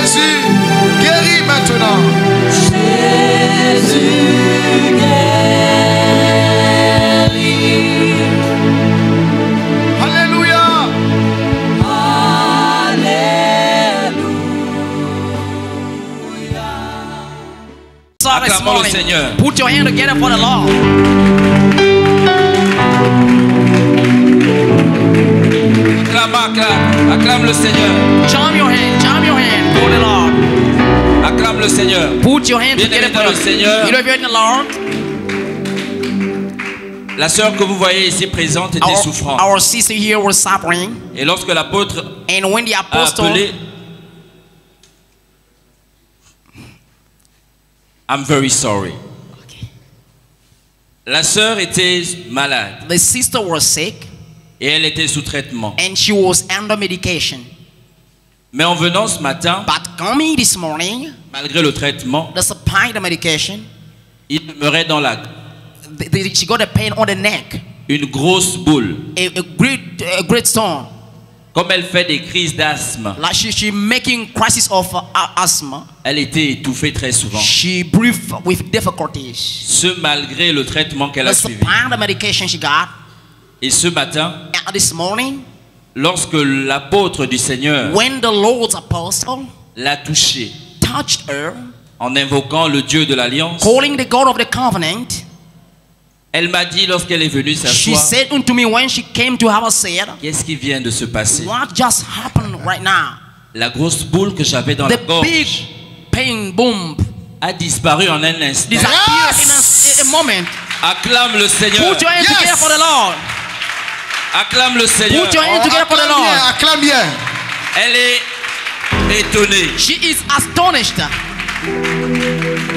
Jésus guérit maintenant. Jésus guérit. Alléluia. Acclamons le Seigneur. Put your hand together for the Lord. Acclame le Seigneur. Jump your hand for the Lord. Acclame le Seigneur. Put your hand together for le the Seigneur. You know, if you're in the Lord. La sœur que vous voyez ici présente était souffrante. Our sister here was suffering. Et lorsque l'apôtre And when the a apostle appelé, I'm very sorry. La sœur était malade. The sister was sick. Et elle était sous traitement. And she was under medication. Mais en venant ce matin, But coming this morning, malgré le traitement, despite the medication, il demeurait dans la she got a pain on the neck. une grosse boule. A great stone. Comme elle fait des crises d'asthme, Like she making crisis of asthma. elle était étouffée très souvent. She breathed with difficulties. Ce malgré le traitement qu'elle a suivi. Despite the medication she got. Et ce matin, And this morning, lorsque l'apôtre du Seigneur when the Lord's apostle l'a touchée touched her, en invoquant le Dieu de l'Alliance, calling the God of the covenant, elle m'a dit lorsqu'elle est venue she s'asseoir, said unto me when she came to have a seat, qu'est-ce qui vient de se passer? what just happened right now? La grosse boule que j'avais dans la The gorge big pain boom a disparu en un instant. disappeared in a moment. Acclame le Seigneur. Put your hand together for the Lord. Acclame le Seigneur. Put your hand together for the Acclame bien, Lord. acclame bien. Elle est étonnée, She is astonished.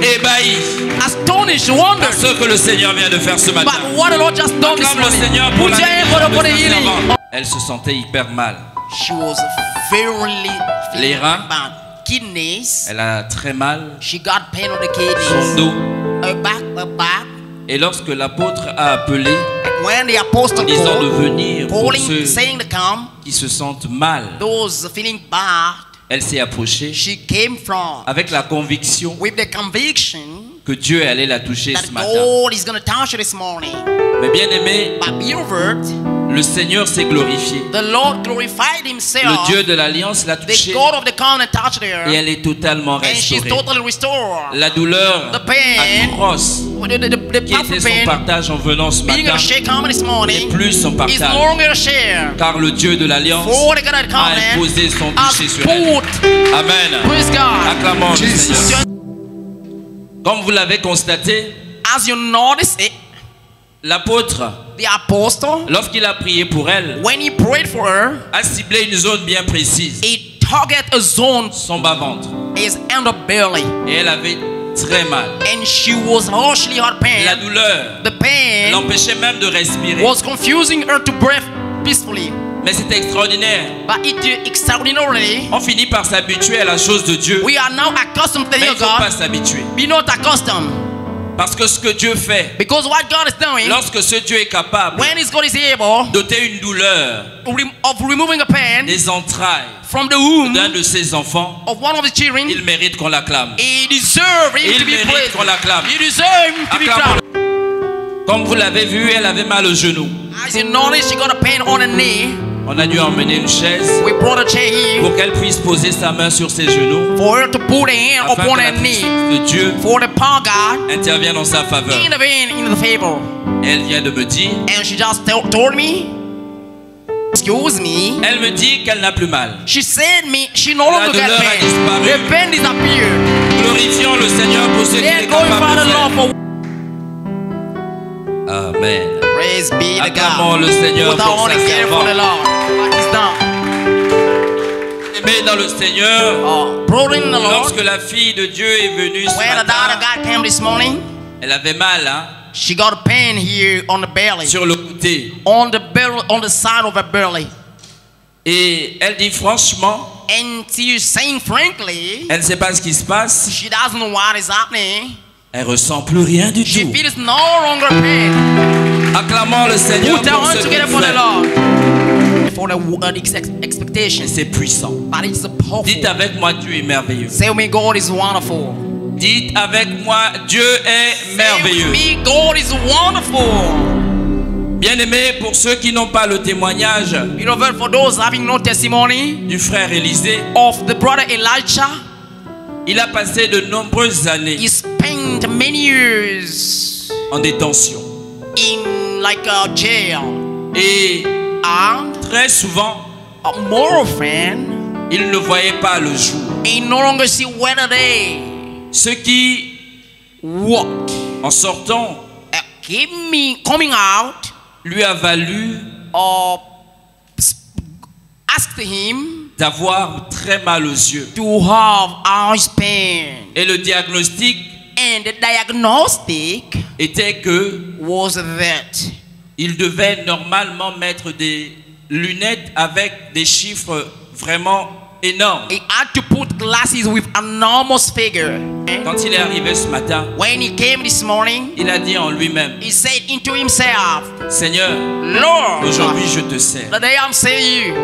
ébahie Astonished, par wondered. ce que le Seigneur vient de faire ce matin. But what the Lord just done this Acclame le morning. Seigneur pour Put la your hand guérison for the de sa healing. servante. Elle se sentait hyper mal. She was very Les feeling reins. bad. Kidneys. Elle a très mal, She got pain on the son kidneys. dos. Her back. Et lorsque l'apôtre a appelé When the apostle en disant de called, venir pour ceux saying to come, qui se sentent mal, those feeling bad, elle s'est approchée she came from avec la conviction with the conviction que Dieu allait la toucher that ce matin. God is going to touch her this morning. Mais bien aimé, But beloved, le Seigneur s'est glorifié. the Lord glorified himself. Le Dieu de l'Alliance l'a The touchée God of the covenant touched her. et elle est totalement And she's restaurée. totally restored. La douleur The pain, atroce the qui powerful était son pain, partage en venant ce being matin a share coming this n'est morning, plus son is partage. no longer a share. Car le Dieu de l'Alliance For the God of the a covenant imposé son has toucher sur elle. put, Amen. praise God. Acclamons le Jesus. Seigneur. Comme vous l'avez constaté, As you notice it, l'apôtre, the apostle, lorsqu'il a prié pour elle, when he prayed for her, a ciblé une zone bien précise, he target a zone son bas-ventre. is underbelly, Et elle avait très mal. and she was harshly hard La pain. douleur The pain l'empêchait même de respirer. was confusing her to breathe peacefully. Mais c'était extraordinaire. But it extraordinarily, On finit par s'habituer à la chose de Dieu, we are now accustomed to the mais il thing ne of faut pas God. s'habituer. Be not accustomed. Parce que ce que Dieu fait, Because what God is doing, lorsque ce Dieu est capable when His God is able d'ôter une douleur of removing a pain des entrailles from the womb d'un de ses enfants, of one of the children, il mérite qu'on l'acclame. He deserves him Il to be mérite praised. qu'on l'acclame. He deserves him to be Acclamons. praised. Comme vous l'avez vu, elle avait mal au genou. As you notice, she got a pain on her knee. On a dû emmener une chaise We brought a chair here pour qu'elle puisse poser sa main sur ses genoux for her to put her hand afin upon que la her knee. puissance de Dieu For the power God intervienne en sa faveur. intervene in the favor. Elle vient de me dire, And she just told me, excuse me. elle me dit qu'elle n'a plus mal. She said me, she no La longer got douleur a pain. disparu. The pain disappeared. Glorifions le Seigneur pour ce qu'il est They're going capable for the de Lord faire. for Amen. praise be to Acclamons God. le Seigneur Put pour our sa hand together for the servante. Lord. What is done? Aimé dans le Seigneur, Brother in the Lord, lorsque la fille de Dieu est venue ce when the daughter matin, God came this morning, elle avait mal hein, she got a pain here on the belly. sur le côté. On the belly, on the side of her belly. Et elle dit franchement, And she's saying frankly, elle ne sait pas ce qui se passe. she doesn't know what is happening. Elle ressent plus rien du She tout. feels no longer pain. Acclamons le Seigneur Put our pour ce hands qu'il together for the fait. Lord. for the expectation. C'est puissant. But it's powerful. Dites avec moi, Dieu est merveilleux. Say with me, God is wonderful. Dites avec moi, Dieu est merveilleux. Say with me, God is wonderful. Bien-aimés, pour ceux qui n'ont pas le témoignage Beloved, for those having no testimony du frère Élisée, of the brother Elijah, il a passé de nombreuses années he spent many years en détention. in like a jail. Et And très souvent, more often, il ne voyait pas le jour. he no longer see weather day. Ce qui, What? en sortant, Coming out, lui a valu asked him d'avoir très mal aux yeux. to have eyes pain. Et le diagnostic And the diagnostic était que was that il devait normalement mettre des lunettes avec des chiffres vraiment énormes. he had to put glasses with enormous figure. And Quand il est arrivé ce matin, when he came this morning, il a dit en lui-même, he said into himself, Seigneur, Lord, aujourd'hui je te sers. the day I'm saying you,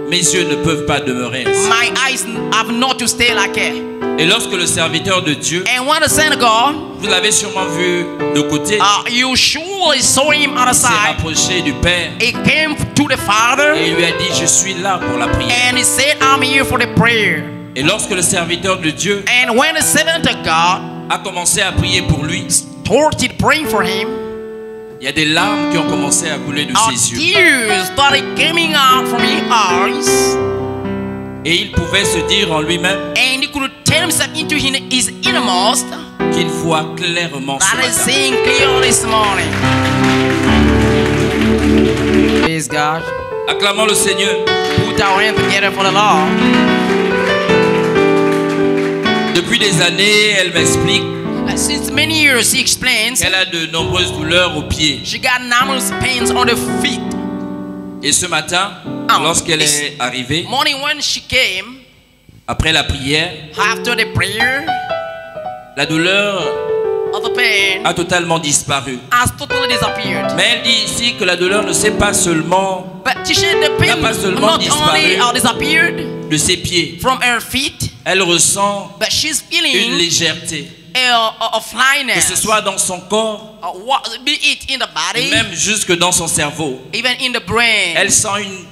Mes yeux ne peuvent pas demeurer ainsi. my eyes have not to stay like it. Et lorsque le serviteur de Dieu, And when the Son of God, vous l'avez sûrement vu de côté, you surely saw him on the s'est side. rapproché du Père He came to the Father et il lui a dit, je suis là pour la prière. and he said, I'm here for the prayer. Et lorsque le serviteur de Dieu And when the servant of God a commencé à prier pour lui, started praying for him, il y a des larmes qui ont commencé à couler de ses yeux. tears started coming out from his eyes. Et il pouvait se dire en lui-même And he could tell himself into his innermost qu'il voit clairement ce that is matin. seeing clear this morning. Praise God. Acclamons le Seigneur. Put our hands together for the Lord. Depuis des années, elle m'explique Since many years, he explains, qu'elle a de nombreuses douleurs aux pieds. she got numerous pains on the feet. Et ce matin, lorsqu'elle est arrivée, Morning when she came, après la prière, after the prayer, la douleur of the pain a totalement disparu. has totally disappeared. Mais elle dit ici que la douleur ne s'est pas seulement But she said the pain pas seulement not only disparu. disappeared de ses pieds. from her feet, Elle ressent but she's une feeling légèreté. a Que ce flyness. soit dans son corps Be it in the et body, même jusque dans son cerveau. even in the brain. Elle sent une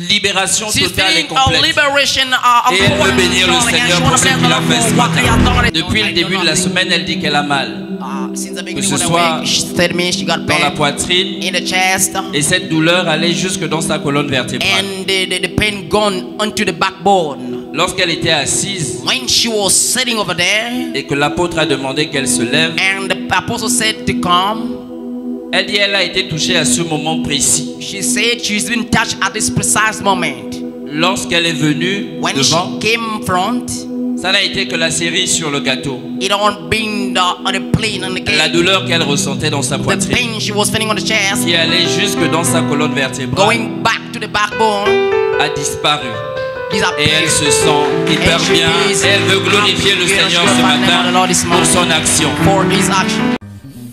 libération She's totale et feeling a complète. liberation Et elle veut bénir le Seigneur pour ce qu'il a fait ce matin. Depuis le début de la semaine, elle dit qu'elle a mal Since the que beginning ce of the soit week, she said me she got dans la pain poitrine. in the chest Et cette douleur allait jusque dans sa colonne vertébrale. and the pain gone onto the backbone. Lorsqu'elle était assise When she was sitting over there et que l'apôtre a demandé qu'elle se lève, and the apostle said to come, elle dit qu'elle a été touchée à ce moment précis. she said she's been touched at this precise moment. Lorsqu'elle est venue When devant, she came front, ça n'a été que la cerise sur le gâteau. it don't been on the plane on the La cake. douleur qu'elle ressentait dans sa The poitrine, pain she was feeling on the chest, qui allait jusque dans sa colonne vertébrale, going back to the backbone, a disparu. Et disappeared. elle se sent hyper And she bien. is Elle veut glorifier le happy. Seigneur She ce glorifies the matin Lord this pour morning. son action. For his action.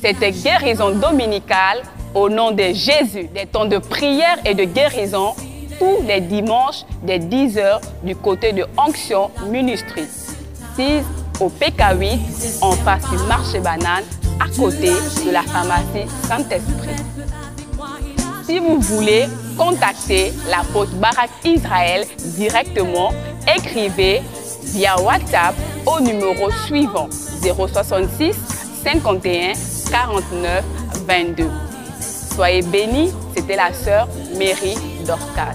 C'était guérison dominicale au nom de Jésus. Des temps de prière et de guérison tous les dimanches dès 10h du côté de Onction Ministry. 6 au PK8 en face du marché banane à côté de la pharmacie Saint-Esprit. Si vous voulez contacter l'apôtre Barak Israël directement, écrivez via WhatsApp au numéro suivant 066 51 49 22. Soyez bénis, c'était la sœur Mary Dorcas.